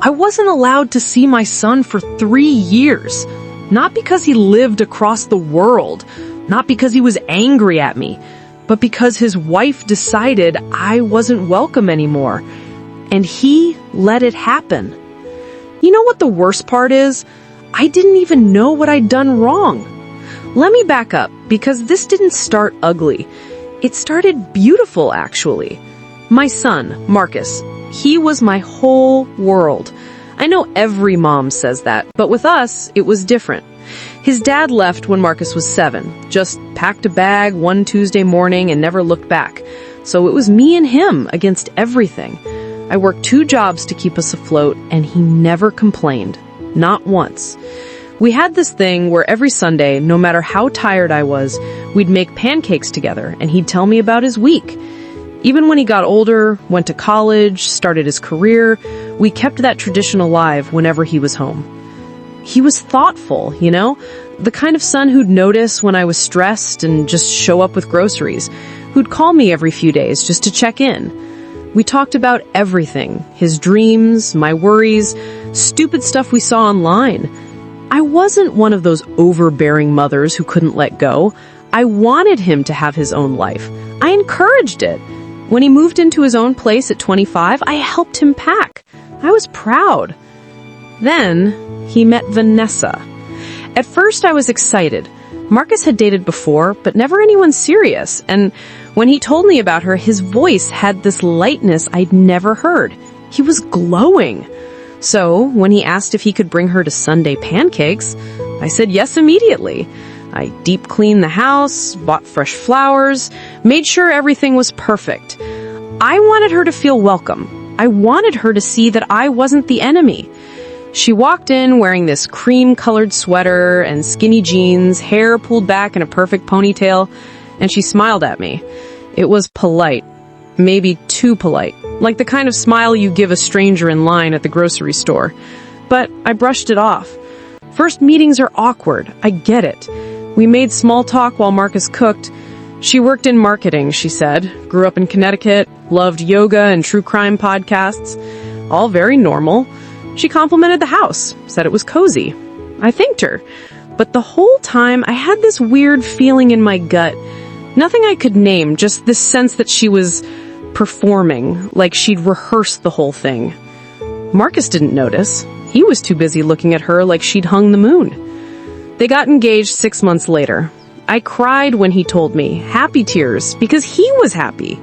I wasn't allowed to see my son for 3 years. Not because he lived across the world, not because he was angry at me, but because his wife decided I wasn't welcome anymore. And he let it happen. You know what the worst part is? I didn't even know what I'd done wrong. Let me back up, because this didn't start ugly. It started beautiful, actually. My son, Marcus, he was my whole world. I know every mom says that, but with us, it was different. His dad left when Marcus was 7, just packed a bag one Tuesday morning and never looked back. So it was me and him against everything. I worked 2 jobs to keep us afloat, and he never complained. Not once. We had this thing where every Sunday, no matter how tired I was, we'd make pancakes together, and he'd tell me about his week. Even when he got older, went to college, started his career, we kept that tradition alive whenever he was home. He was thoughtful, you know? The kind of son who'd notice when I was stressed and just show up with groceries, who'd call me every few days just to check in. We talked about everything, his dreams, my worries, stupid stuff we saw online. I wasn't one of those overbearing mothers who couldn't let go. I wanted him to have his own life. I encouraged it. When he moved into his own place at 25, I helped him pack. I was proud. Then he met Vanessa. At first I was excited. Marcus had dated before, but never anyone serious, and when he told me about her, his voice had this lightness I'd never heard. He was glowing. So, when he asked if he could bring her to Sunday pancakes, I said yes immediately. I deep cleaned the house, bought fresh flowers, made sure everything was perfect. I wanted her to feel welcome. I wanted her to see that I wasn't the enemy. She walked in wearing this cream-colored sweater and skinny jeans, hair pulled back in a perfect ponytail, and she smiled at me. It was polite, maybe too polite, like the kind of smile you give a stranger in line at the grocery store. But I brushed it off. First meetings are awkward, I get it. We made small talk while Marcus cooked. She worked in marketing, she said, grew up in Connecticut, loved yoga and true crime podcasts. All very normal. She complimented the house, said it was cozy. I thanked her. But the whole time, I had this weird feeling in my gut. Nothing I could name, just this sense that she was performing, like she'd rehearsed the whole thing. Marcus didn't notice. He was too busy looking at her like she'd hung the moon. They got engaged 6 months later. I cried when he told me, happy tears, because he was happy.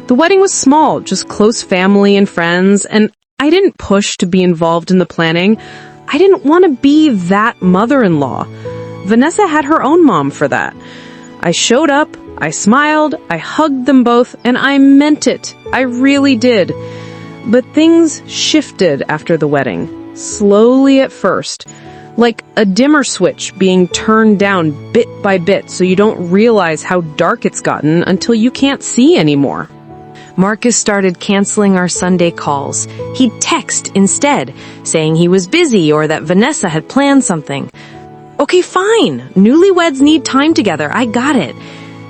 The wedding was small, just close family and friends, and I didn't push to be involved in the planning. I didn't want to be that mother-in-law. Vanessa had her own mom for that. I showed up, I smiled, I hugged them both, and I meant it. I really did. But things shifted after the wedding, slowly at first, like a dimmer switch being turned down bit by bit so you don't realize how dark it's gotten until you can't see anymore. Marcus started canceling our Sunday calls. He'd text instead, saying he was busy or that Vanessa had planned something. Okay, fine. Newlyweds need time together. I got it.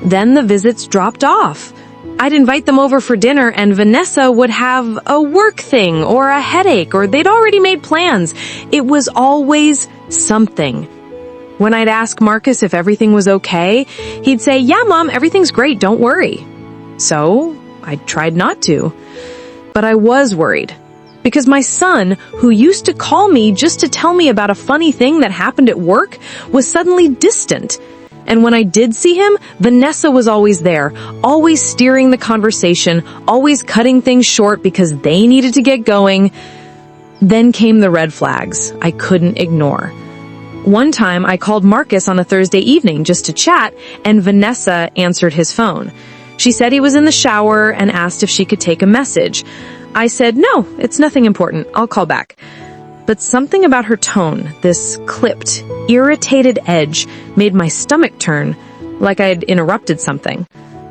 Then the visits dropped off. I'd invite them over for dinner and Vanessa would have a work thing or a headache or they'd already made plans. It was always something. When I'd ask Marcus if everything was okay, he'd say, "Yeah, Mom, everything's great. Don't worry." So I tried not to. But I was worried. Because my son, who used to call me just to tell me about a funny thing that happened at work, was suddenly distant. And when I did see him, Vanessa was always there, always steering the conversation, always cutting things short because they needed to get going. Then came the red flags I couldn't ignore. One time I called Marcus on a Thursday evening just to chat, and Vanessa answered his phone. She said he was in the shower and asked if she could take a message. I said, "No, it's nothing important. I'll call back." But something about her tone, this clipped, irritated edge, made my stomach turn, like I'd interrupted something,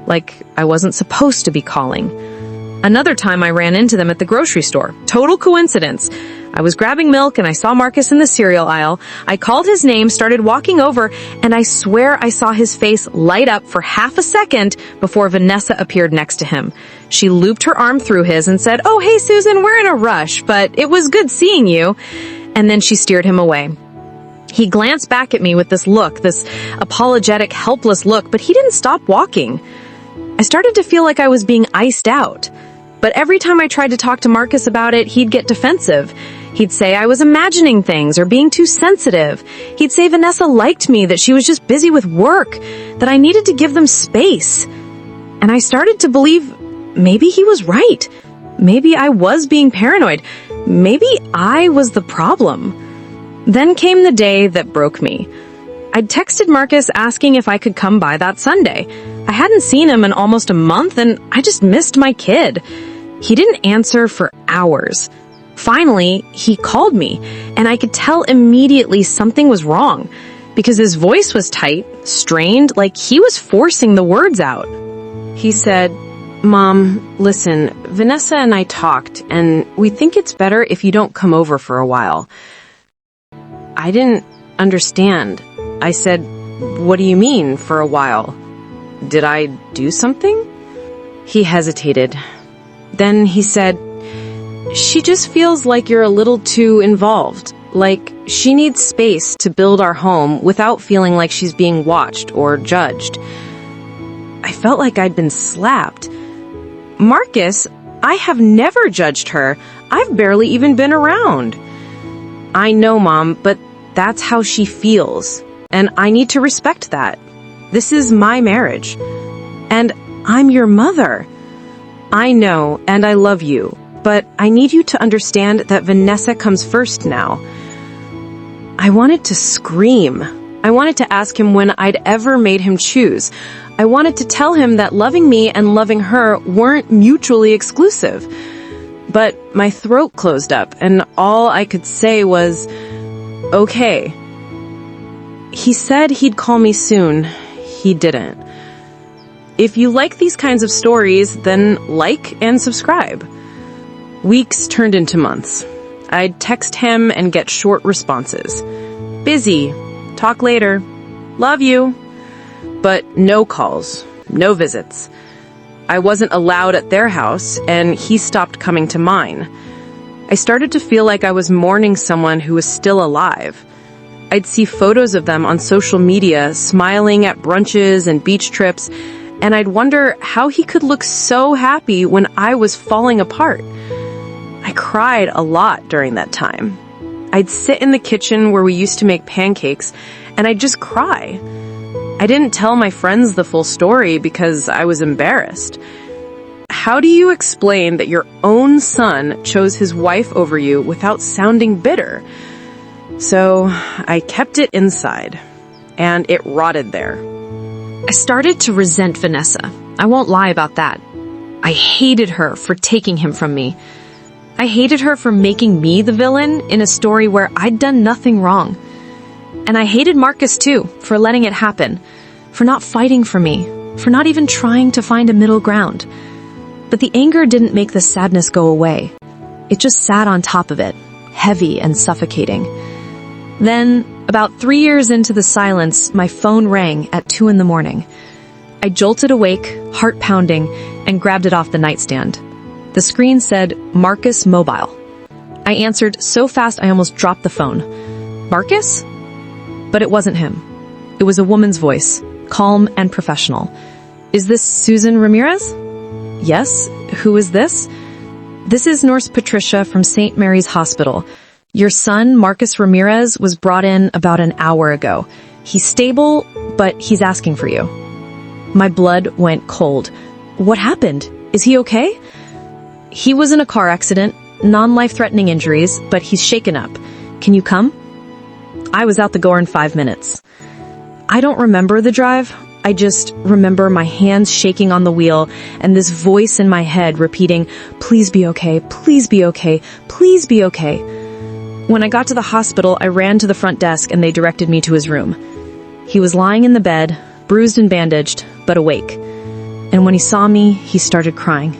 like I wasn't supposed to be calling. Another time I ran into them at the grocery store. Total coincidence. I was grabbing milk and I saw Marcus in the cereal aisle. I called his name, started walking over, and I swear I saw his face light up for half a second before Vanessa appeared next to him. She looped her arm through his and said, "Oh, hey, Susan, we're in a rush, but it was good seeing you." And then she steered him away. He glanced back at me with this look, this apologetic, helpless look, but he didn't stop walking. I started to feel like I was being iced out. But every time I tried to talk to Marcus about it, he'd get defensive. He'd say I was imagining things or being too sensitive. He'd say Vanessa liked me, that she was just busy with work, that I needed to give them space. And I started to believe maybe he was right. Maybe I was being paranoid. Maybe I was the problem. Then came the day that broke me. I'd texted Marcus asking if I could come by that Sunday. I hadn't seen him in almost a month and I just missed my kid. He didn't answer for hours. Finally, he called me and I could tell immediately something was wrong because his voice was tight, strained, like he was forcing the words out. He said, "Mom, listen, Vanessa and I talked and we think it's better if you don't come over for a while." I didn't understand. I said, "What do you mean, for a while? Did I do something?" He hesitated. Then he said, "She just feels like you're a little too involved, like she needs space to build our home without feeling like she's being watched or judged." I felt like I'd been slapped. "Marcus, I have never judged her. I've barely even been around." "I know, Mom, but that's how she feels. And I need to respect that. This is my marriage. And I'm your mother. I know, and I love you, but I need you to understand that Vanessa comes first now." I wanted to scream. I wanted to ask him when I'd ever made him choose. I wanted to tell him that loving me and loving her weren't mutually exclusive. But my throat closed up, and all I could say was, "Okay." He said he'd call me soon. He didn't. If you like these kinds of stories, then like and subscribe. Weeks turned into months. I'd text him and get short responses. "Busy. Talk later. Love you." But no calls, no visits. I wasn't allowed at their house, and he stopped coming to mine. I started to feel like I was mourning someone who was still alive. I'd see photos of them on social media, smiling at brunches and beach trips, and I'd wonder how he could look so happy when I was falling apart. I cried a lot during that time. I'd sit in the kitchen where we used to make pancakes, and I'd just cry. I didn't tell my friends the full story because I was embarrassed. How do you explain that your own son chose his wife over you without sounding bitter? So I kept it inside, and it rotted there. I started to resent Vanessa. I won't lie about that. I hated her for taking him from me. I hated her for making me the villain in a story where I'd done nothing wrong. And I hated Marcus too, for letting it happen, for not fighting for me, for not even trying to find a middle ground. But the anger didn't make the sadness go away. It just sat on top of it, heavy and suffocating. Then, about 3 years into the silence, my phone rang at 2 a.m. I jolted awake, heart pounding, and grabbed it off the nightstand. The screen said, "Marcus Mobile." I answered so fast I almost dropped the phone. "Marcus?" But it wasn't him. It was a woman's voice, calm and professional. "Is this Susan Ramirez?" "Yes. Who is this?" "This is Nurse Patricia from St. Mary's Hospital. Your son, Marcus Ramirez, was brought in about an hour ago. He's stable, but he's asking for you." My blood went cold. "What happened? Is he okay?" "He was in a car accident, non-life-threatening injuries, but he's shaken up. Can you come?" I was out the door in 5 minutes. I don't remember the drive. I just remember my hands shaking on the wheel and this voice in my head repeating, "Please be okay, please be okay, please be okay." When I got to the hospital, I ran to the front desk and they directed me to his room. He was lying in the bed, bruised and bandaged, but awake. And when he saw me, he started crying.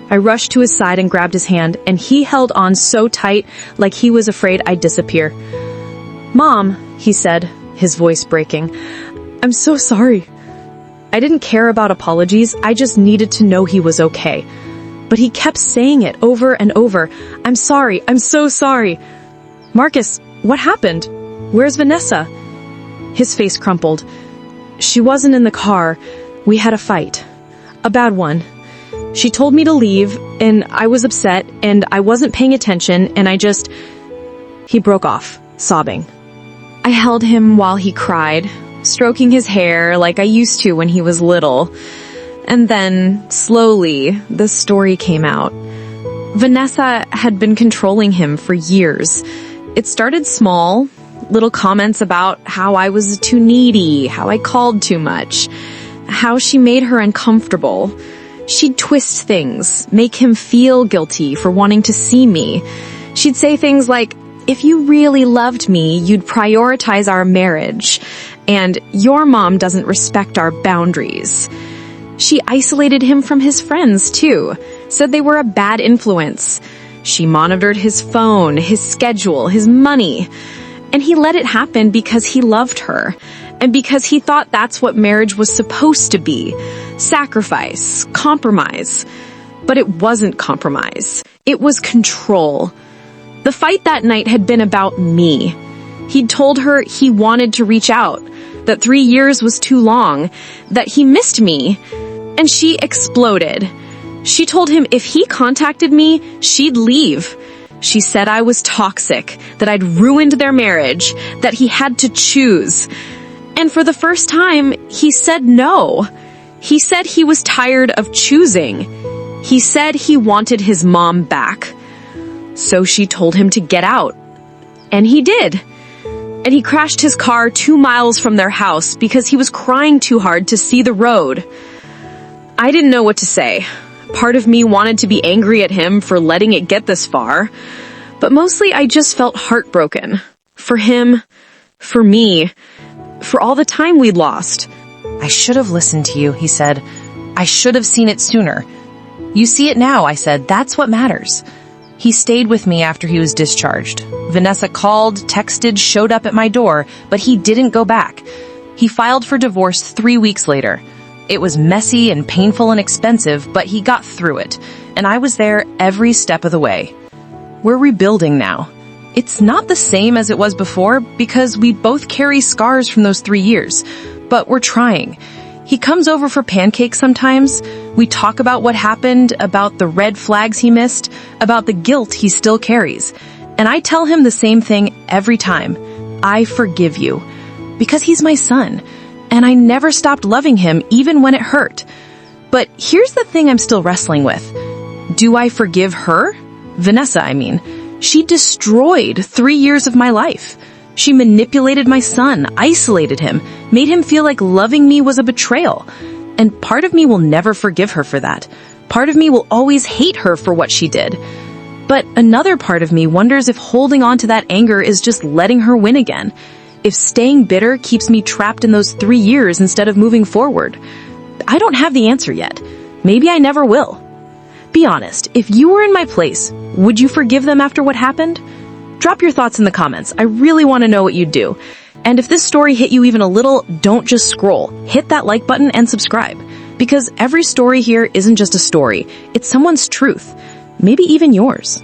I rushed to his side and grabbed his hand, and he held on so tight, like he was afraid I'd disappear. "Mom," he said, his voice breaking, "I'm so sorry." I didn't care about apologies, I just needed to know he was okay. But he kept saying it over and over. "I'm sorry, I'm so sorry." "Marcus, what happened? Where's Vanessa?" His face crumpled. "She wasn't in the car. We had a fight. A bad one. She told me to leave, and I was upset, and I wasn't paying attention, and He broke off, sobbing. I held him while he cried, stroking his hair like I used to when he was little. And then, slowly, the story came out. Vanessa had been controlling him for years. It started small, little comments about how I was too needy, how I called too much, how she made her uncomfortable. She'd twist things, make him feel guilty for wanting to see me. She'd say things like, "If you really loved me, you'd prioritize our marriage, and your mom doesn't respect our boundaries." She isolated him from his friends, too, said they were a bad influence. She monitored his phone, his schedule, his money. And he let it happen because he loved her, and because he thought that's what marriage was supposed to be. Sacrifice, compromise. But it wasn't compromise. It was control. The fight that night had been about me. He'd told her he wanted to reach out, that 3 years was too long, that he missed me, and she exploded. She told him if he contacted me, she'd leave. She said I was toxic, that I'd ruined their marriage, that he had to choose. And for the first time, he said no. He said he was tired of choosing. He said he wanted his mom back. So she told him to get out. And he did. And he crashed his car 2 miles from their house because he was crying too hard to see the road. I didn't know what to say. Part of me wanted to be angry at him for letting it get this far. But mostly I just felt heartbroken. For him, for me, for all the time we'd lost. "I should have listened to you," he said. "I should have seen it sooner." "You see it now," I said. "That's what matters." He stayed with me after he was discharged. Vanessa called, texted, showed up at my door, but he didn't go back. He filed for divorce 3 weeks later. It was messy and painful and expensive, but he got through it, and I was there every step of the way. We're rebuilding now. It's not the same as it was before because we both carry scars from those 3 years, but we're trying. He comes over for pancakes sometimes. We talk about what happened, about the red flags he missed, about the guilt he still carries. And I tell him the same thing every time. I forgive you. Because he's my son. And I never stopped loving him even when it hurt. But here's the thing I'm still wrestling with. Do I forgive her? Vanessa, I mean. She destroyed 3 years of my life. She manipulated my son, isolated him, made him feel like loving me was a betrayal. And part of me will never forgive her for that. Part of me will always hate her for what she did. But another part of me wonders if holding on to that anger is just letting her win again. If staying bitter keeps me trapped in those 3 years instead of moving forward. I don't have the answer yet. Maybe I never will. Be honest, if you were in my place, would you forgive them after what happened? Drop your thoughts in the comments. I really want to know what you'd do. And if this story hit you even a little, don't just scroll. Hit that like button and subscribe. Because every story here isn't just a story. It's someone's truth. Maybe even yours.